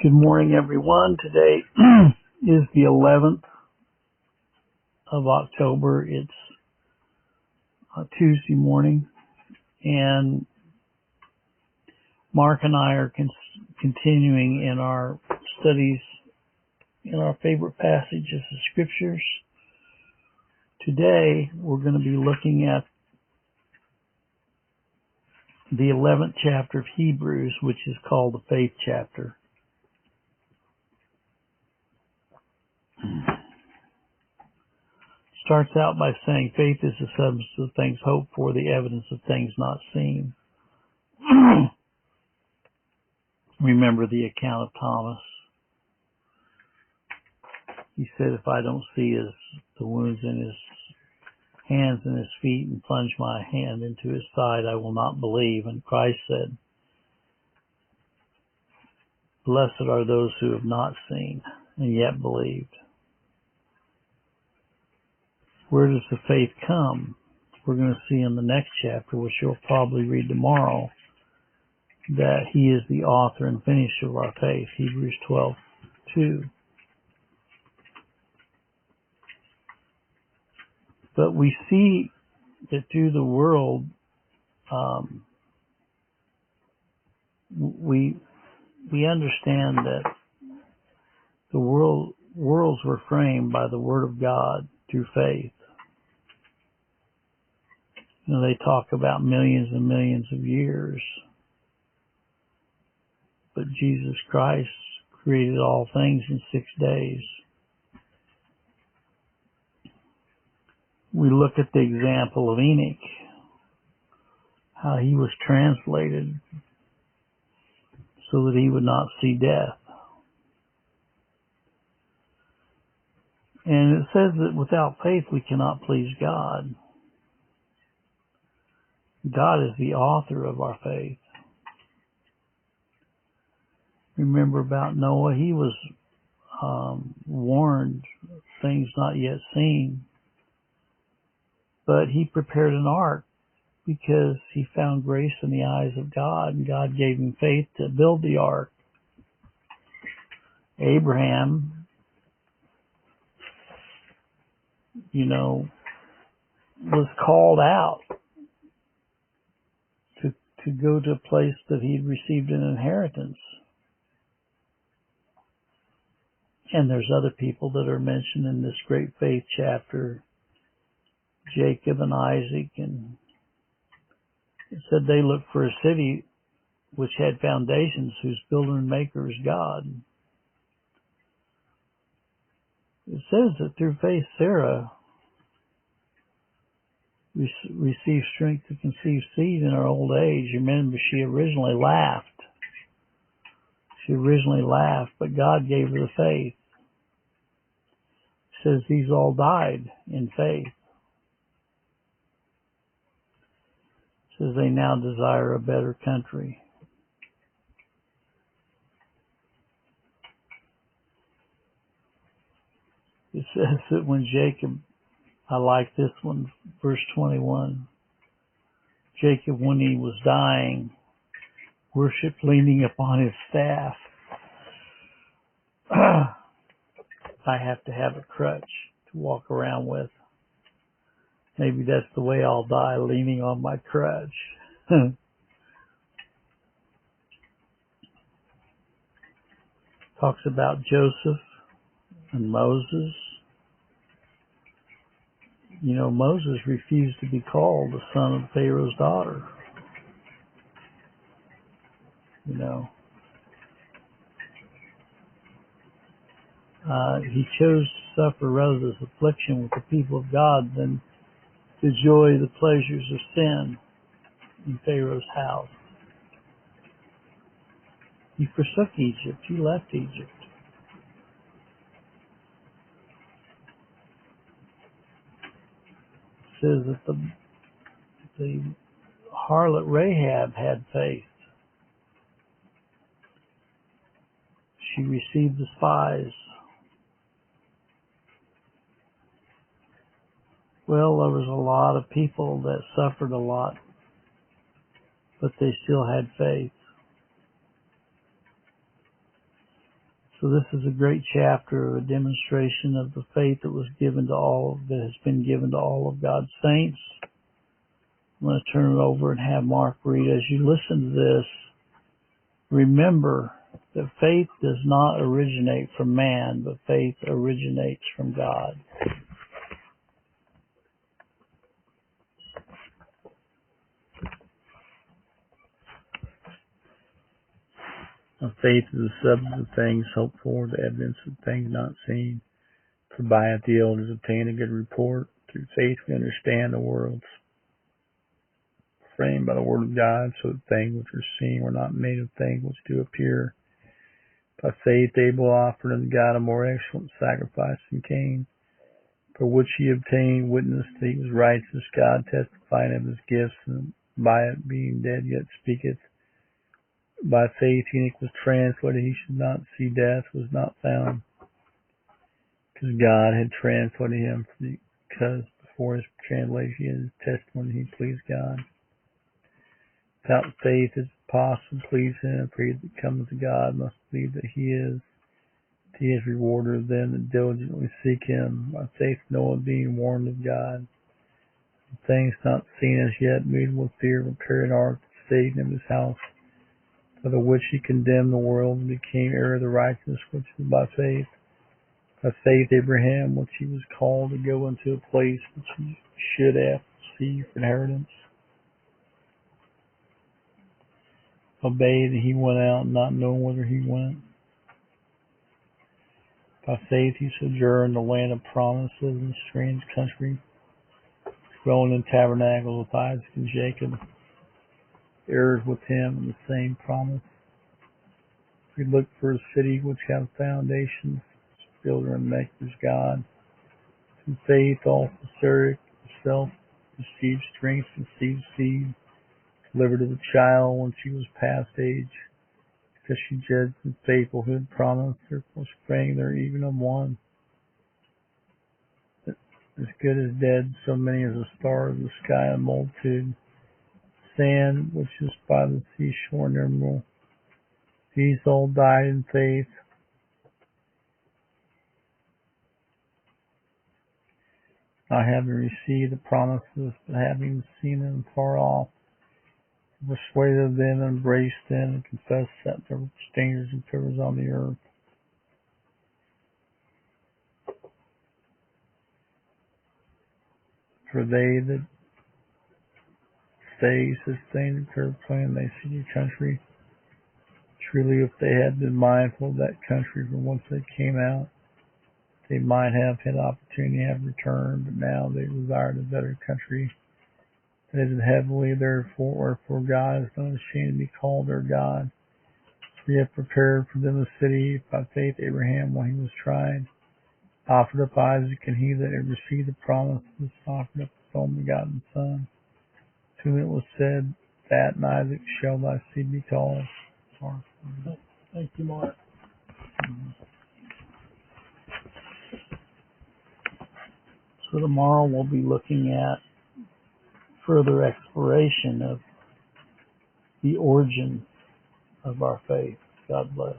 Good morning, everyone. Today is the 11th of October. It's Tuesday morning, and Mark and I are continuing in our studies in our favorite passages of Scriptures. Today, we're going to be looking at the 11th chapter of Hebrews, which is called the Faith chapter. Starts out by saying faith is the substance of things hoped for, the evidence of things not seen. Remember the account of Thomas. He said, if I don't see the wounds in his hands and his feet and plunge my hand into his side, I will not believe. And Christ said, blessed are those who have not seen and yet believed. Where does the faith come? We're going to see in the next chapter, which you'll probably read tomorrow, that he is the author and finisher of our faith, Hebrews 12:2. But we see that through the world, we understand that the worlds were framed by the Word of God through faith. You know, they talk about millions and millions of years, but Jesus Christ created all things in 6 days. We look at the example of Enoch, how he was translated so that he would not see death. And it says that without faith we cannot please God. God is the author of our faith. Remember about Noah, he was warned of things not yet seen. But he prepared an ark because he found grace in the eyes of God, and God gave him faith to build the ark. Abraham, was called out to go to a place that he'd received an inheritance. And there's other people that are mentioned in this great faith chapter, Jacob and Isaac, and it said they looked for a city which had foundations, whose builder and maker is God. It says that through faith Sarah received strength to conceive seed in her old age. Remember, she originally laughed. But God gave her the faith. It says these all died in faith. It says they now desire a better country. It says that when Jacob, I like this one, verse 21, Jacob, when he was dying, worshipped leaning upon his staff. I have to have a crutch to walk around with. Maybe that's the way I'll die, leaning on my crutch. Talks about Joseph and Moses. Moses refused to be called the son of Pharaoh's daughter. He chose to suffer rather this affliction with the people of God than to enjoy the pleasures of sin in Pharaoh's house. He forsook Egypt. He left Egypt. It says that the harlot Rahab had faith. She received the spies. Well, there was a lot of people that suffered a lot, but they still had faith. So this is a great chapter of a demonstration of the faith that has been given to all of God's saints. I'm going to turn it over and have Mark read. As you listen to this, remember that faith does not originate from man, but faith originates from God. Now, faith is the substance of things hoped for, the evidence of things not seen. For by it the elders obtained a good report. Through faith we understand the worlds framed by the word of God, so that things which are seen were not made of things which do appear. By faith Abel offered unto God a more excellent sacrifice than Cain, for which he obtained witness that he was righteous, God testifying of his gifts, and by it being dead yet speaketh. By faith Enoch was translated, he should not see death, was not found, because God had translated him, because before his translation his testimony he pleased God. Without faith it is impossible to please him, for he that cometh to God must believe that he is rewarder of them that diligently seek him. By faith Noah, being warned of God, things not seen as yet, moved with fear, prepared an ark to save him his house, by the which he condemned the world and became heir of the righteousness which is by faith. By faith Abraham, which he was called to go into a place which he should after receive for inheritance, obeyed, and he went out, not knowing whither he went. By faith he sojourned in the land of promises in a strange country, dwelling in tabernacles with Isaac and Jacob, heirs with him in the same promise. We looked for a city which hath foundations, builder and maker's God. Through faith also Sarah herself received strength, received seed, delivered of a child when she was past age, because she judged in faithful who had promised, therefore sprang there even of one, as good as dead, so many as the stars of the sky, a multitude, sand which is by the seashore innumerable. These all died in faith, not having received the promises, but having seen them far off, persuaded of them, and embraced them, and confessed that there were strangers and pillars on the earth. For they that stay sustained their plan, they see your country. Truly, if they had been mindful of that country from whence they came out, they might have had opportunity to have returned, but now they desired a better country. They did heavily, therefore, wherefore God is not ashamed to be called their God. For he had prepared for them a city. By faith Abraham, when he was tried, offered up Isaac, and he that had received the promises offered up his only begotten son, to whom it was said, that in Isaac shall thy seed be called. Thank you, Mark. So tomorrow we'll be looking at further exploration of the origin of our faith. God bless.